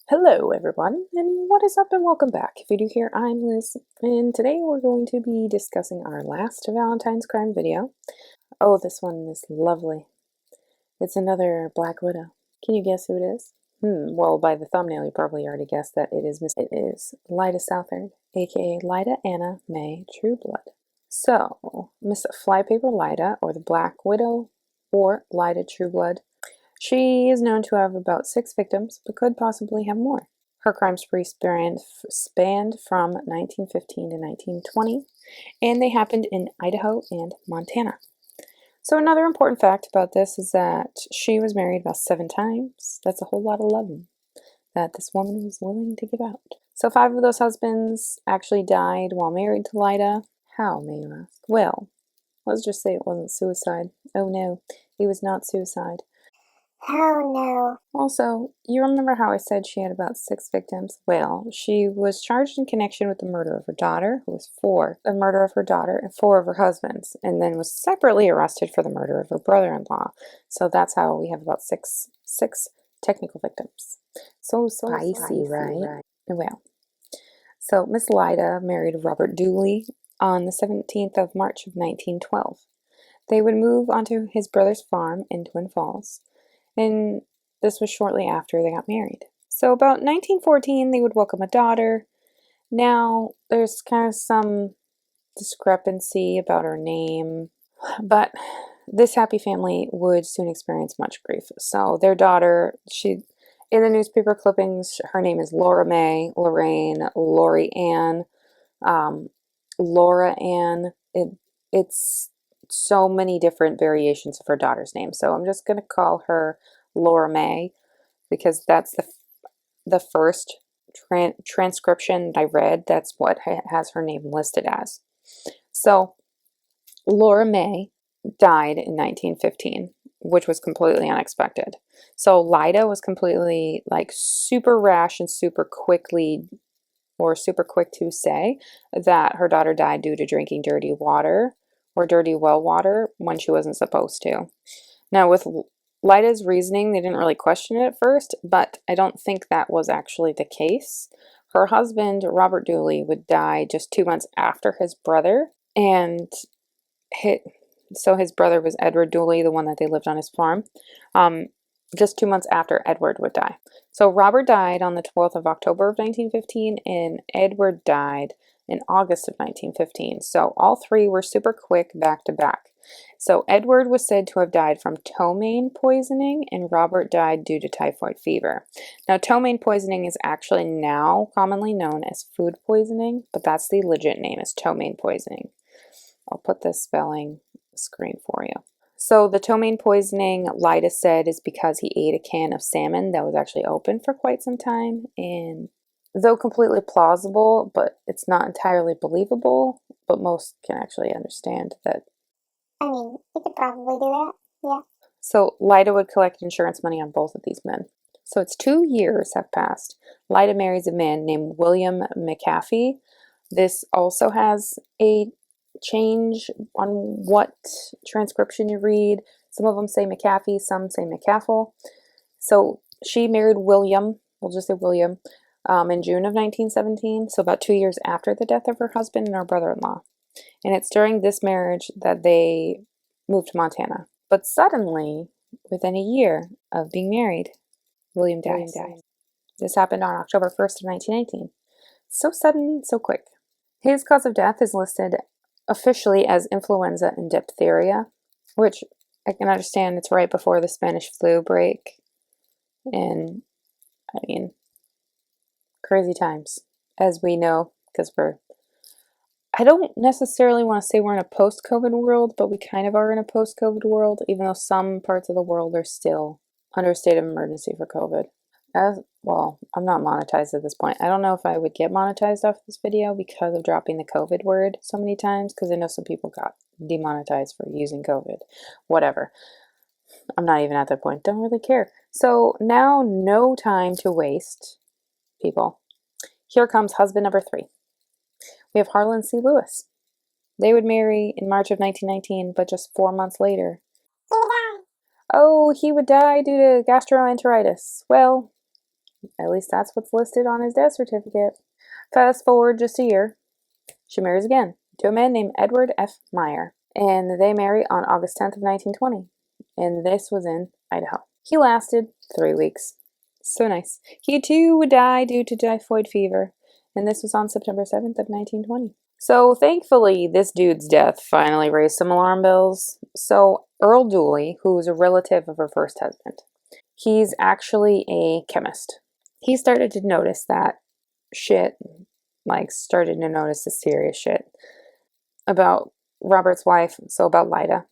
Hello everyone, and what is up and welcome back. If you're new here, I'm Liz, and today we're going to be discussing our last Valentine's crime video. Oh, this one is lovely. It's another Black Widow. Can you guess who it is? Well, by the thumbnail you probably already guessed that it is Lyda Southard, aka Lyda Anna May Trueblood. So, Miss Flypaper Lyda, or the Black Widow, or Lyda Trueblood, she is known to have about 6 victims, but could possibly have more. Her crime spree spanned from 1915 to 1920, and they happened in Idaho and Montana. So another important fact about this is that she was married about 7 times. That's a whole lot of loving that this woman was willing to give out. So 5 of those husbands actually died while married to Lyda. How, may you ask? Well, let's just say it wasn't suicide. Oh no, it was not suicide. Oh no. Also, you remember how I said she had about 6 victims? Well, she was charged in connection with the murder of her daughter, who was 4, the murder of her daughter and 4 of her husbands, and then was separately arrested for the murder of her brother-in-law. So that's how we have about six technical victims. So spicy, right? Well, so Miss Lyda married Robert Dooley on the 17th of March of 1912. They would move onto his brother's farm in Twin Falls, and this was shortly after they got married. So about 1914, they would welcome a daughter. Now, there's kind of some discrepancy about her name, but this happy family would soon experience much grief. So their daughter, in the newspaper clippings, her name is Laura May, Lorraine, Lori Ann, Laura Ann. It's so many different variations of her daughter's name. So I'm just going to call her Laura May because that's the first transcription I read. That's what has her name listed as. So Laura May died in 1915, which was completely unexpected. So Lyda was completely like super rash and super quick to say that her daughter died due to drinking dirty water or dirty well water when she wasn't supposed to. Now, with Lyda's reasoning, they didn't really question it at first, but I don't think that was actually the case. Her husband, Robert Dooley, would die just 2 months after his brother, and his brother was Edward Dooley, the one that they lived on his farm, just 2 months after Edward would die. So Robert died on the 12th of October of 1915, and Edward died in August of 1915. So all 3 were super quick back to back. So Edward was said to have died from ptomaine poisoning, and Robert died due to typhoid fever. Now, ptomaine poisoning is actually now commonly known as food poisoning, but that's the legit name, is ptomaine poisoning. I'll put the spelling screen for you. So the ptomaine poisoning, Lyda said, is because he ate a can of salmon that was actually open for quite some time, and though completely plausible, but it's not entirely believable, but most can actually understand that. I mean, you could probably do that. Yeah. So Lyda would collect insurance money on both of these men. So it's 2 years have passed. Lyda marries a man named William McAfee. This also has a change on what transcription you read. Some of them say McAfee, some say McCaffle. So she married William, we'll just say William, in June of 1917, so about 2 years after the death of her husband and her brother-in-law. And it's during this marriage that they moved to Montana. But suddenly, within a year of being married, William dies. This happened on October 1st of 1918. So sudden, so quick. His cause of death is listed officially as influenza and diphtheria, which I can understand. It's right before the Spanish flu break. And, I mean, crazy times, as we know, because I don't necessarily want to say we're in a post-COVID world, but we kind of are in a post-COVID world, even though some parts of the world are still under a state of emergency for COVID. Well, I'm not monetized at this point. I don't know if I would get monetized off this video because of dropping the COVID word so many times, because I know some people got demonetized for using COVID. Whatever. I'm not even at that point. Don't really care. So now, no time to waste, people. Here comes husband number 3. We have Harlan C. Lewis. They would marry in March of 1919, but just 4 months later. He would die. Oh, he would die due to gastroenteritis. Well, At least that's what's listed on his death certificate. Fast forward just a year. She marries again to a man named Edward F. Meyer, and they marry on August 10th of 1920, and this was in Idaho. He lasted 3 weeks. So nice. He too would die due to typhoid fever, and this was on September 7th of 1920. So thankfully, this dude's death finally raised some alarm bells. So Earl Dooley, who was a relative of her first husband, he's actually a chemist. He started to notice that shit, started to notice the serious shit about Robert's wife, so about Lyda,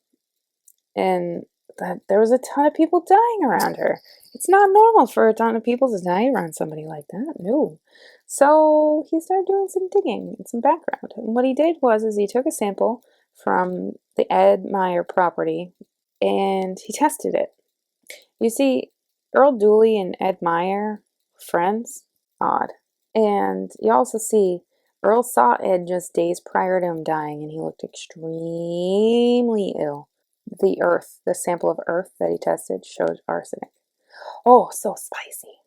and that there was a ton of people dying around her. It's not normal for a ton of people to die around somebody like that. No. So he started doing some digging and some background. And what he did was he took a sample from the Ed Meyer property and he tested it. You see, Earl Dooley and Ed Meyer, friends, odd. And you also see Earl saw Ed just days prior to him dying and he looked extremely ill. The sample of earth that he tested showed arsenic. Oh, so spicy.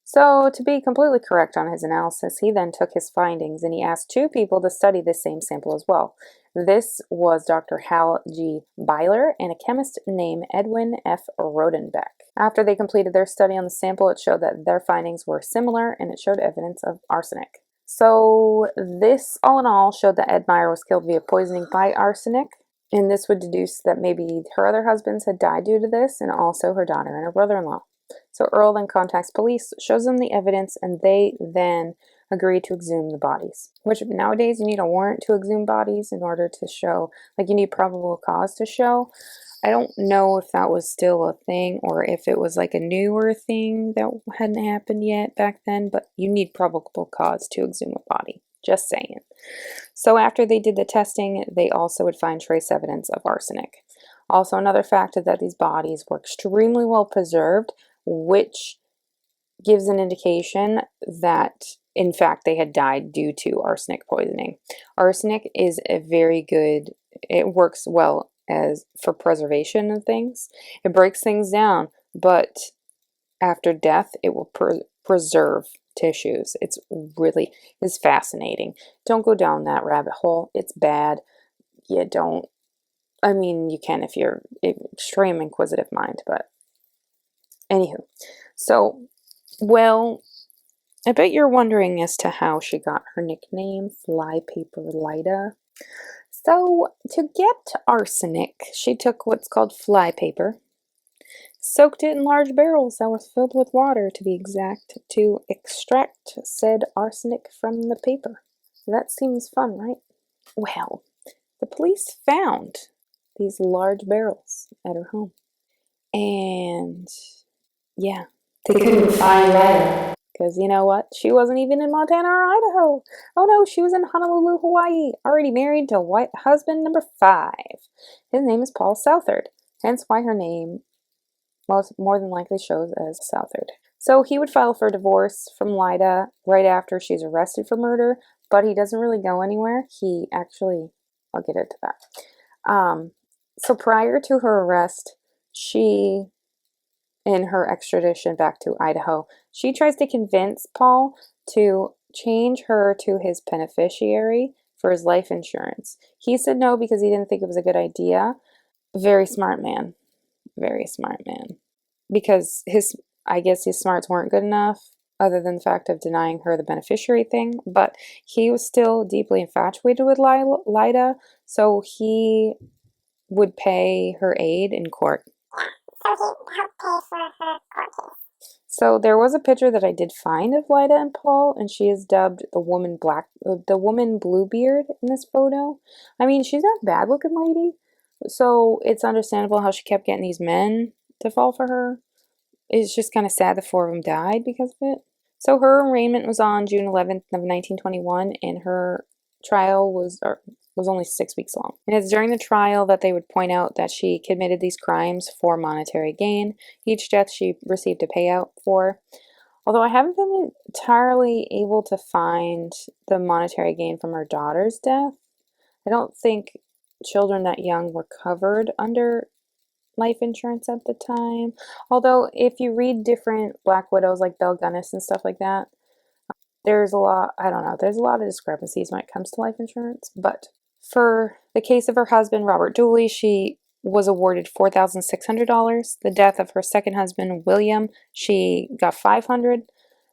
So, to be completely correct on his analysis, he then took his findings and he asked 2 people to study the same sample as well. This was Dr. Hal G. Byler and a chemist named Edwin F. Rodenbeck. After they completed their study on the sample, it showed that their findings were similar and it showed evidence of arsenic. So, this all in all showed that Ed Meyer was killed via poisoning by arsenic. And this would deduce that maybe her other husbands had died due to this, and also her daughter and her brother-in-law. So Earl then contacts police, shows them the evidence, and they then agree to exhume the bodies. Which nowadays you need a warrant to exhume bodies in order to show, you need probable cause to show. I don't know if that was still a thing or if it was a newer thing that hadn't happened yet back then, but you need probable cause to exhume a body. Just saying. So after they did the testing, they also would find trace evidence of arsenic. Also, another fact is that these bodies were extremely well preserved, which gives an indication that, in fact, they had died due to arsenic poisoning. Arsenic is a very good, it works well as for preservation of things. It breaks things down, but after death, it will preserve tissues. It's fascinating. Don't go down that rabbit hole. It's bad. You don't, you can if you're extreme inquisitive mind, but anywho. So, well, I bet you're wondering as to how she got her nickname, Flypaper Lyda. So, to get arsenic, she took what's called flypaper, soaked it in large barrels that were filled with water, to be exact, to extract said arsenic from the paper. That seems fun, right? Well, the police found these large barrels at her home. And, yeah, they couldn't find Lyda. Because you know what? She wasn't even in Montana or Idaho. Oh no, she was in Honolulu, Hawaii, already married to husband number 5. His name is Paul Southard, hence why her name more than likely shows as Southard. So he would file for divorce from Lyda right after she's arrested for murder, but he doesn't really go anywhere. I'll get into that. So prior to her arrest, in her extradition back to Idaho, she tries to convince Paul to change her to his beneficiary for his life insurance. He said no because he didn't think it was a good idea. Very smart man. Very smart man. Because I guess his smarts weren't good enough, other than the fact of denying her the beneficiary thing, but he was still deeply infatuated with Lyda, so he would pay her aid in court. So he helped pay for her court case. So there was a picture that I did find of Lyda and Paul, and she is dubbed the woman Bluebeard in this photo. She's not a bad looking lady, so it's understandable how she kept getting these men to fall for her. It's just kind of sad the 4 of them died because of it. So her arraignment was on June 11th of 1921, and her trial was only 6 weeks long. And it's during the trial that they would point out that she committed these crimes for monetary gain. Each death she received a payout for. Although I haven't been entirely able to find the monetary gain from her daughter's death. I don't think children that young were covered under life insurance at the time. Although, if you read different Black widows like Belle Gunness and stuff like that, there's a lot, I don't know, there's a lot of discrepancies when it comes to life insurance. But for the case of her husband, Robert Dooley, she was awarded $4,600. The death of her second husband, William, she got $500.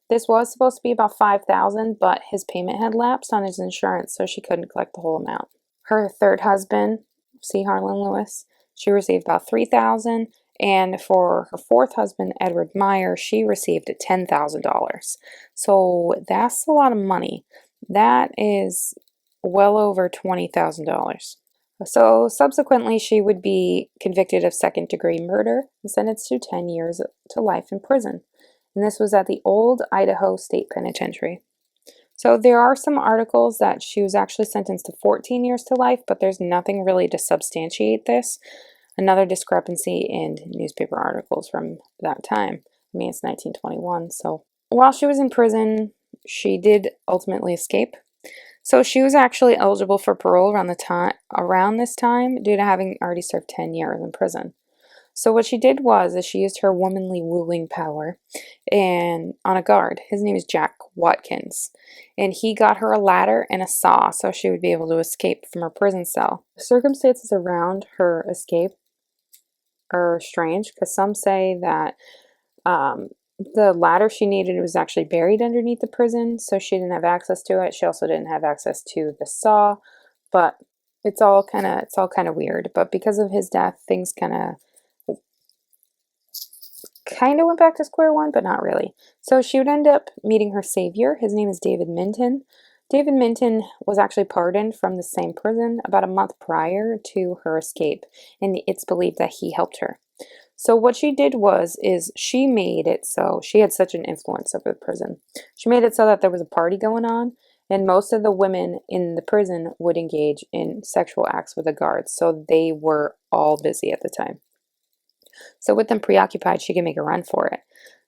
This was supposed to be about $5,000, but his payment had lapsed on his insurance, so she couldn't collect the whole amount. Her third husband, C. Harlan Lewis, she received about $3,000, and for her fourth husband, Edward Meyer, she received $10,000. So that's a lot of money. That is well over $20,000. So subsequently, she would be convicted of second-degree murder and sentenced to 10 years to life in prison. And this was at the old Idaho State Penitentiary. So there are some articles that she was actually sentenced to 14 years to life, but there's nothing really to substantiate this. Another discrepancy in newspaper articles from that time. I mean, it's 1921. So while she was in prison, she did ultimately escape. So she was actually eligible for parole around this time due to having already served 10 years in prison. So what she did was she used her womanly wooing power and on a guard. His name is Jack Watkins. And he got her a ladder and a saw so she would be able to escape from her prison cell. The circumstances around her escape are strange because some say that the ladder she needed was actually buried underneath the prison, so she didn't have access to it. She also didn't have access to the saw, but it's all kind of weird. But because of his death, things kind of went back to square one, but not really. So she would end up meeting her savior. His name is David Minton. David Minton was actually pardoned from the same prison about a month prior to her escape, and it's believed that he helped her. So what she did is she made it so she had such an influence over the prison. She made it so that there was a party going on, and most of the women in the prison would engage in sexual acts with the guards. So they were all busy at the time. So with them preoccupied, she could make a run for it.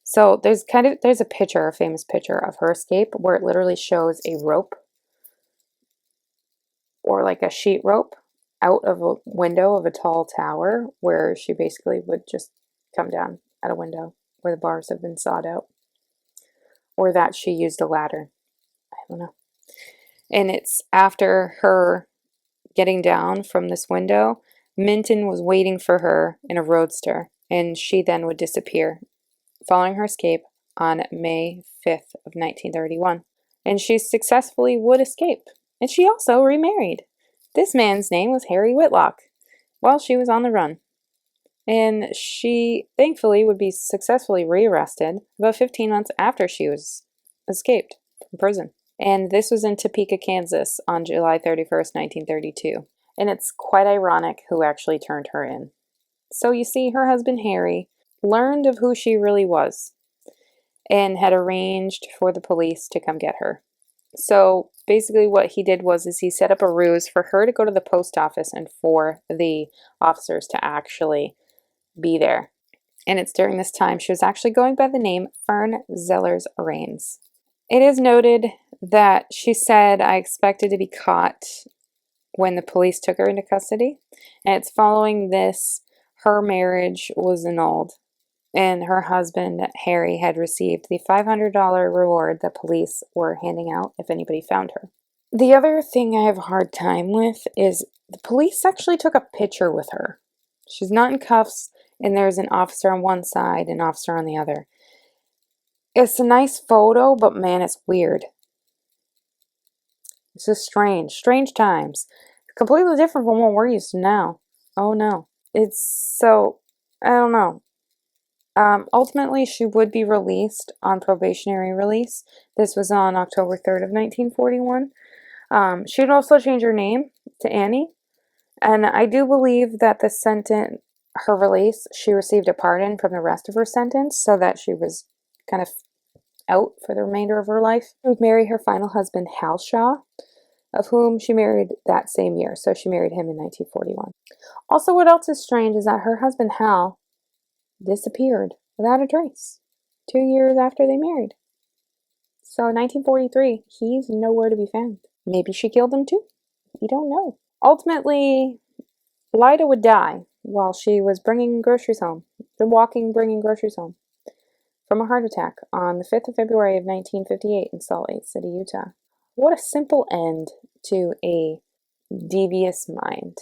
So there's a famous picture of her escape where it literally shows a rope or like a sheet rope out of a window of a tall tower where she basically would just come down at a window where the bars have been sawed out, or that she used a ladder. I don't know. And it's after her getting down from this window, Minton was waiting for her in a roadster, and she then would disappear following her escape on May 5th of 1931. And she successfully would escape. And she also remarried. This man's name was Harry Whitlock while she was on the run. And she thankfully would be successfully rearrested about 15 months after she was escaped from prison. And this was in Topeka, Kansas on July 31st, 1932. And it's quite ironic who actually turned her in. So you see, her husband Harry learned of who she really was and had arranged for the police to come get her. So basically what he did was he set up a ruse for her to go to the post office and for the officers to actually be there. And it's during this time she was actually going by the name Fern Zellers Rains. It is noted that she said, "I expected to be caught" when the police took her into custody. And it's following this, her marriage was annulled. And her husband, Harry, had received the $500 reward that police were handing out if anybody found her. The other thing I have a hard time with is the police actually took a picture with her. She's not in cuffs, and there's an officer on one side and an officer on the other. It's a nice photo, but man, it's weird. It's just strange times. Completely different from what we're used to now. Oh no. I don't know. Ultimately, she would be released on probationary release. This was on October 3rd of 1941. She would also change her name to Annie. And I do believe that her release, she received a pardon from the rest of her sentence so that she was kind of out for the remainder of her life. She would marry her final husband, Hal Shaw, of whom she married that same year. So she married him in 1941. Also, what else is strange is that her husband, Hal, disappeared without a trace 2 years after they married. So in 1943, he's nowhere to be found. Maybe she killed him too. We don't know. Ultimately, Lyda would die while she was bringing groceries home, bringing groceries home from a heart attack on the 5th of February of 1958 in Salt Lake City, Utah. What a simple end to a devious mind.